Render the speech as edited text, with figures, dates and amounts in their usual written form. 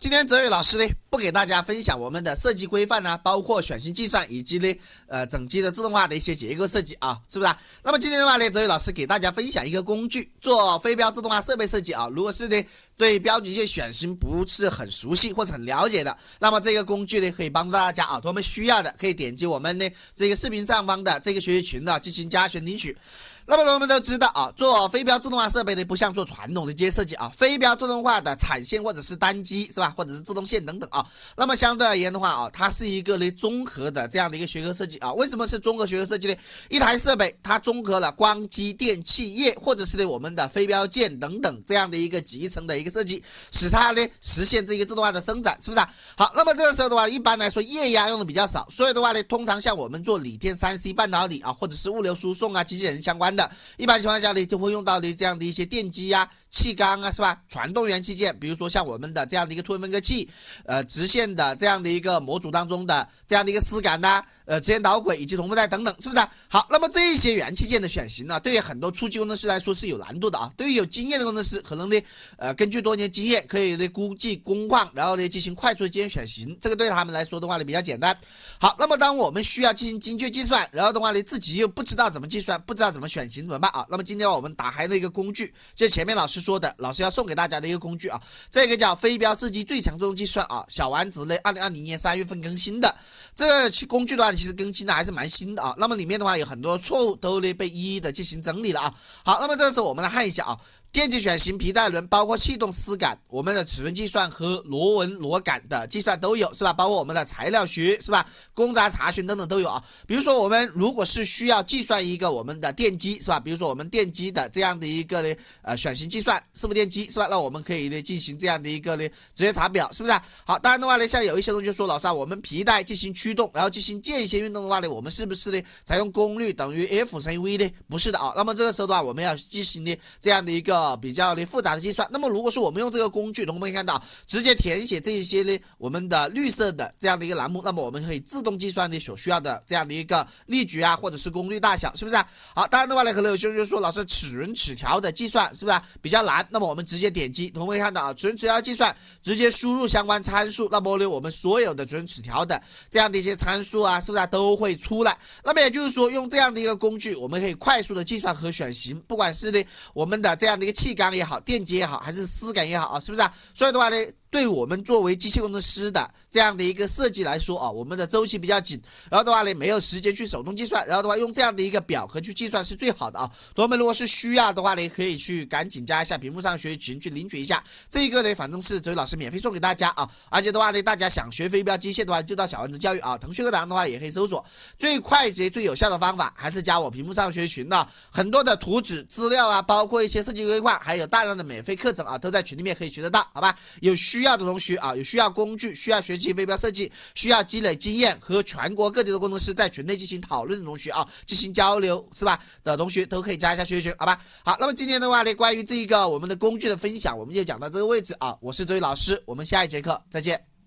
今天泽宇老师呢不给大家分享我们的设计规范呢，包括选型计算以及呢整机的自动化的一些结构设计啊，是不是？那么今天的话呢，泽宇老师给大家分享一个工具，做飞标自动化设备设计啊。如果是呢对标机械选型不是很熟悉或者很了解的，那么这个工具呢可以帮助大家啊，我们需要的可以点击我们呢这个视频上方的这个学习群呢进行加权领取。那么我们都知道啊，做飞标自动化设备呢，不像做传统的机械设计啊，飞标自动化的产线或者是单机是吧，或者是自动线等等啊。那么相对而言的话啊，它是一个呢综合的这样的一个学科设计啊。为什么是综合学科设计呢？一台设备它综合了光机、电气液或者是呢我们的飞标件等等这样的一个集成的一个设计，使它呢实现这个自动化的生产，是不是啊？好，那么这个时候的话，一般来说液压用的比较少，所以的话呢，通常像我们做锂电 3C 半导体啊，或者是物流输送啊、机器人相关的。一般情况下呢，就会用到的这样的一些电机啊、气缸啊，是吧？传动元器件，比如说像我们的这样的一个凸分割器，直线的这样的一个模组当中的这样的一个丝杆呐，直线导轨以及同步带等等，是不是？好，那么这一些元器件的选型呢，对于很多初级工程师来说是有难度的啊。对于有经验的工程师，可能呢，根据多年经验，可以呢估计工况，然后呢进行快速的进行选型，这个对他们来说的话呢比较简单。好，那么当我们需要进行精确计算，然后的话呢自己又不知道怎么计算，不知道怎么选型怎么办啊？那么今天我们打开了一个工具，就是前面老师说的，老师要送给大家的一个工具啊，这个叫飞标设计最强自动计算啊，小丸子类2020年3月份更新的。这个工具的话，其实更新的还是蛮新的啊。那么里面的话有很多错误都呢被一一的进行整理了啊。好，那么这个时候我们来看一下啊。电机选型、皮带轮，包括气动丝杆，我们的齿轮计算和螺纹螺杆的计算都有，是吧？包括我们的材料学，是吧？公差查询等等都有啊。比如说我们如果是需要计算一个我们的电机，是吧？比如说我们电机的这样的一个呢选型计算，伺服电机，是吧？那我们可以呢进行这样的一个呢直接查表，是不是？好，当然的话呢，像有一些同学说，老师啊，我们皮带进行驱动，然后进行间歇运动的话呢，我们是不是呢采用功率等于 F 乘以 V 呢？不是的啊。那么这个时候的话，我们要进行呢这样的一个比较复杂的计算。那么如果说我们用这个工具，我们可以看到直接填写这一些呢我们的绿色的这样的一个栏目，那么我们可以自动计算你所需要的这样的一个力矩啊，或者是功率大小，是不是？好，当然的话呢，可能有些人就说，老师齿轮齿条的计算是不是比较难？那么我们直接点击，我们可以看到啊，齿轮齿条计算直接输入相关参数，那么呢我们所有的齿轮齿条的这样的一些参数啊，是不是都会出来？那么也就是说，用这样的一个工具，我们可以快速的计算和选型，不管是呢我们的这样的一个气缸也好，电机也好，还是丝感也好啊，是不是啊？所以的话呢，对我们作为机械工程师的这样的一个设计来说啊，我们的周期比较紧，然后的话呢，没有时间去手动计算，然后的话用这样的一个表格去计算是最好的啊。同学们如果是需要的话呢，可以去赶紧加一下屏幕上学习群去领取一下，这一个呢，反正是周宇老师免费送给大家啊。而且的话呢，大家想学飞标机械的话，就到小丸子教育啊，腾讯课堂的话也可以搜索。最快捷、最有效的方法还是加我屏幕上学习群的，很多的图纸资料啊，包括一些设计规划，还有大量的免费课程啊，都在群里面可以学得到，好吧？有需要的同学啊，有需要工具、需要学习飞标设计、需要积累经验和全国各地的工程师在群内进行讨论的同学啊，进行交流是吧？的同学都可以加一下学习群，好吧？好，那么今天的话呢，关于这个我们的工具的分享，我们就讲到这个位置啊。我是周宇老师，我们下一节课再见。